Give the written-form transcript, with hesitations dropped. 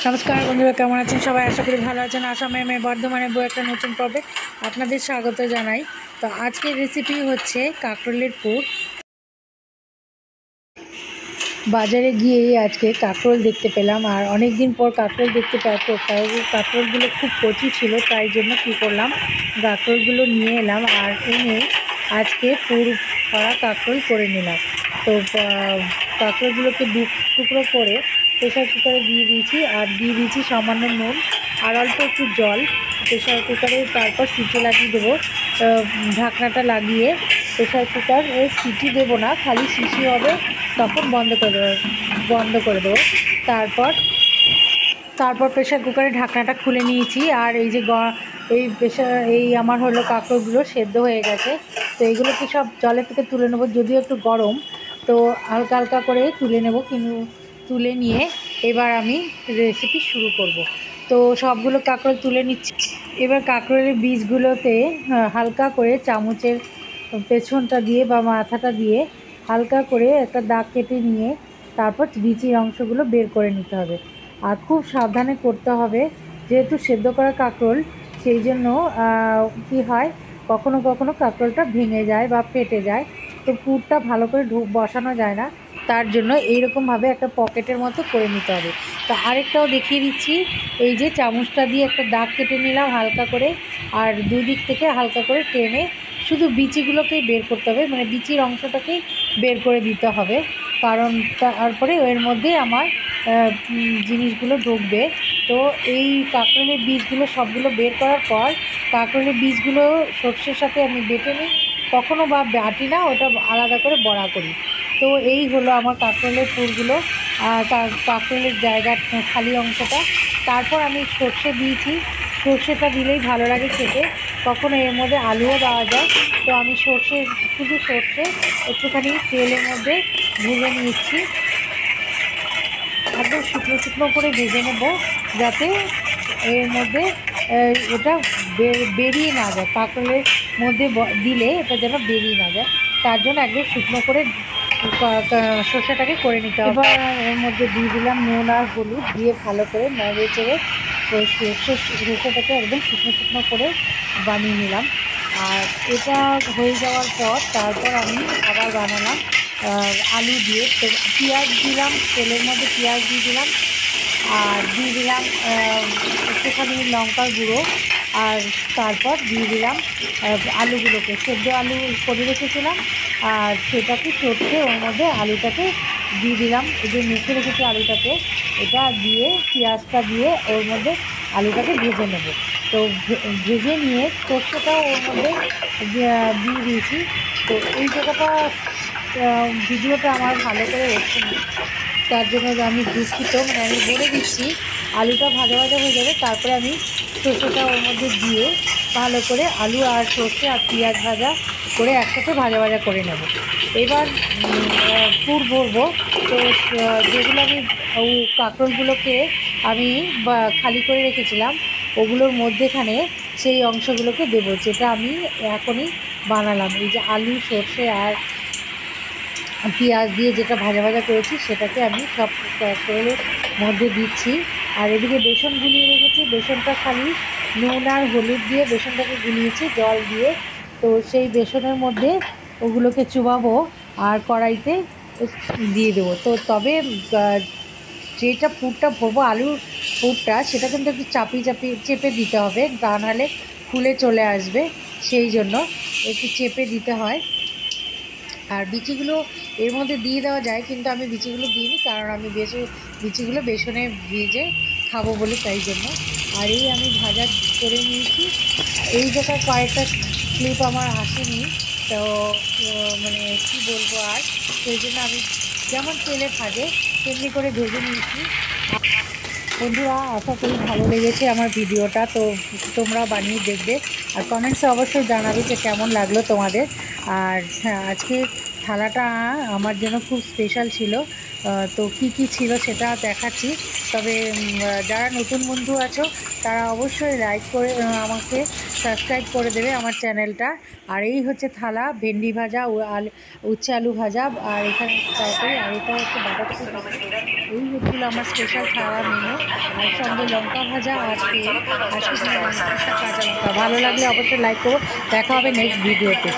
নমস্কার বন্ধুরা, কেমন আছেন সবাই? আশা করি ভালো আছেন। আসামে বর্ধমানে একটা নতুন পর্বে আপনাদের স্বাগত জানাই। তো আজকের রেসিপি হচ্ছে কাঁকরোলের পুর। বাজারে গিয়েই আজকে কাঁকরোল দেখতে পেলাম, আর অনেক দিন পর কাঁকরোল দেখতে পাবো। কাঁকরোলগুলো খুব কচি ছিল, তাই জন্য কী করলাম, কাঁকরোলগুলো নিয়ে এলাম আর এনে আজকে পুর করা কাঁকরোল করে নিলাম। তো কাঁকরোলগুলোকে দু টুকরো করে প্রেশার কুকারে দিয়ে দিয়েছি, আর দিয়ে দিয়েছি সামান্য নুন আর অল্প একটু জল প্রেশার কুকারে। তারপর সিটি লাগিয়ে দেবো, ঢাকনাটা লাগিয়ে। প্রেশার কুকারে সিটি দেবো না, খালি শিশি হবে, তখন বন্ধ করে দেবো। তারপর প্রেশার কুকারে ঢাকনাটা খুলে নিয়েছি। আর এই যে আমার হলো কাঁকরোলগুলো সেদ্ধ হয়ে গেছে। তো এইগুলোকে সব জলের থেকে তুলে নেবো, যদিও একটু গরম, তো হালকা হালকা করে তুলে নেব। কিন্তু তুলে নিয়ে এবার আমি রেসিপি শুরু করব। তো সবগুলো কাঁকরোল তুলে নিচ্ছি। এবার কাঁকরোলের বীজগুলোতে হালকা করে চামচের পেছনটা দিয়ে বা মাথাটা দিয়ে হালকা করে একটা দাগ কেটে নিয়ে তারপর বিচির অংশগুলো বের করে নিতে হবে। আর খুব সাবধানে করতে হবে, যেহেতু সেদ্ধ করা কাঁকরোল, সেই জন্য কী হয়, কখনো কখনো কাঁকরোলটা ভেঙে যায় বা ফেটে যায়। তো পুরটা ভালো করে বসানো যায় না, তার জন্য এইরকমভাবে একটা পকেটের মতো করে নিতে হবে। তো আরেকটাও দেখিয়ে দিচ্ছি। এই যে চামচটা দিয়ে একটা দাগ কেটে নিলাম হালকা করে, আর দুই দিক থেকে হালকা করে টেনে শুধু বিচিগুলোকেই বের করতে হবে, মানে বিচির অংশটাকেই বের করে দিতে হবে, কারণ তারপরে এর মধ্যে আমার জিনিসগুলো ঢুকবে। তো এই কাঁকরোলের বীজগুলো সবগুলো বের করার পর কাঁকরোলের বীজগুলো সর্ষের সাথে আমি বেটে নিই, কখনো বা বাটি না, ওটা আলাদা করে বড়া করি। তো এই হলো আমার কাঁকরোলের পুরগুলো, কাঁকরোলের জায়গা খালি অংশটা। তারপর আমি সর্ষে দিয়েছি, সর্ষেটা দিলেই ভালো লাগে খেতে, কখনো এর মধ্যে আলুও দেওয়া যায়। তো আমি শুধু সর্ষে একটুখানি তেলের মধ্যে ভেজে নিচ্ছি, একদম শুকনো শুকনো করে ভেজে নেব, যাতে এর মধ্যে এটা বেরিয়ে না যায়, কাঁকরোলের মধ্যে দিলে এটা যেন বেরিয়ে না যায়, তার জন্য একদম শুকনো করে সর্ষেটাকে করে নিতে হবে। এবার এর মধ্যে দিয়ে দিলাম নুন আর হলুদ, দিয়ে ভালো করে নেড়ে চেড়ে সর্ষেটাকে একদম শুকনো শুকনো করে বানিয়ে নিলাম। আর এটা হয়ে যাওয়ার পর তারপর আমি আবার বানালাম আলু দিয়ে। তো পেঁয়াজ দিলাম, তেলের মধ্যে পেঁয়াজ দিয়ে দিলাম, আর দিয়ে দিলাম একটুখানি লঙ্কার গুঁড়ো, আর তারপর দিয়ে দিলাম আলুগুলোকে, সেদ্ধ আলু করে রেখেছিলাম, আর সেটাকে চটকে ওর মধ্যে আলুটাকে দিয়ে দিলাম। এই যে মেখে রেখেছি আলুটাকে, এটা দিয়ে পেঁয়াজটা দিয়ে ওর মধ্যে আলুটাকে ভেজে নেব। তো ভেজে নিয়ে সর্ষেটাও ওর মধ্যে দিয়ে দিয়েছি। তো এই জায়গাটা ভিডিওটা আমার ভালো করে হচ্ছে না, তার জন্য আমি দুঃখিত। মানে আমি বলে দিচ্ছি, আলুটা ভাজা ভাজা হয়ে যাবে, তারপরে আমি সর্ষেটা ওর মধ্যে দিয়ে ভালো করে আলু আর সর্ষে আর পেঁয়াজ ভাজা করে একসাথে ভাজা ভাজা করে নেব। এবার পুর ভরবো। তো যেগুলো আমি কাঁকরোলগুলোকে আমি খালি করে রেখেছিলাম, ওগুলোর মধ্যেখানে সেই অংশগুলোকে দেবো, যেটা আমি এখনই বানালাম। এই যে আলু, সর্ষে আর পেঁয়াজ দিয়ে যেটা ভাজা ভাজা করেছি, সেটাকে আমি সব কাঁকরোলের মধ্যে দিচ্ছি। আর এদিকে বেসন গুলিয়ে রেখেছি, বেসনটা খালি নুন আর হলুদ দিয়ে বেসনটাকে গুলিয়েছি জল দিয়ে। তো সেই বেসনের মধ্যে ওগুলোকে চুবাবো আর কড়াইতে দিয়ে দেবো। তো তবে যেটা পুরটা ভরবো, আলুর পুরটা, সেটা কিন্তু একটু চেপে দিতে হবে, তা নাহলে খুলে চলে আসবে, সেই জন্য একটু চেপে দিতে হয়। আর বিচিগুলো এর মধ্যে দিয়ে দেওয়া যায়, কিন্তু আমি বিচিগুলো দিইনি, কারণ আমি বিচিগুলো বেসনে ভেজে খাবো বলে, তাই জন্য। আর এই আমি ভাজা করে নিয়েছি। এই জায়গায় কয়েকটা ক্লিপ আমার আসেনি, তো মানে কী বলবো, আর সেই জন্য আমি যেমন তেলে ভাজে তেমনি করে ভেজে নিয়েছি। বন্ধুরা, আশা করি ভালো লেগেছে আমার ভিডিওটা। তো তোমরা বানিয়ে দেখবে, আর কমেন্টসে অবশ্যই জানাবে যে কেমন লাগলো তোমাদের। আর হ্যাঁ, আজকে থালাটা আমার জন্য খুব স্পেশাল ছিল। তো কি ছিল সেটা দেখাচ্ছি। তবে যারা নতুন বন্ধু আছো, তারা অবশ্যই লাইক করে আমাকে সাবস্ক্রাইব করে দেবে আমার চ্যানেলটা। আর এই হচ্ছে থালা, ভেন্ডি ভাজা, উচ্ছে আলু ভাজা, আর এখানে তরকারি, আর এটা হচ্ছে বাঁধাকপি। এই হচ্ছিল হলো আমার স্পেশাল খাওয়া মেনু, আর সঙ্গে লঙ্কা ভাজা আর তেল আর শুকনো লঙ্কা কাঁচা লঙ্কা। ভালো লাগলে অবশ্যই লাইক করো। দেখা হবে নেক্সট ভিডিওতে।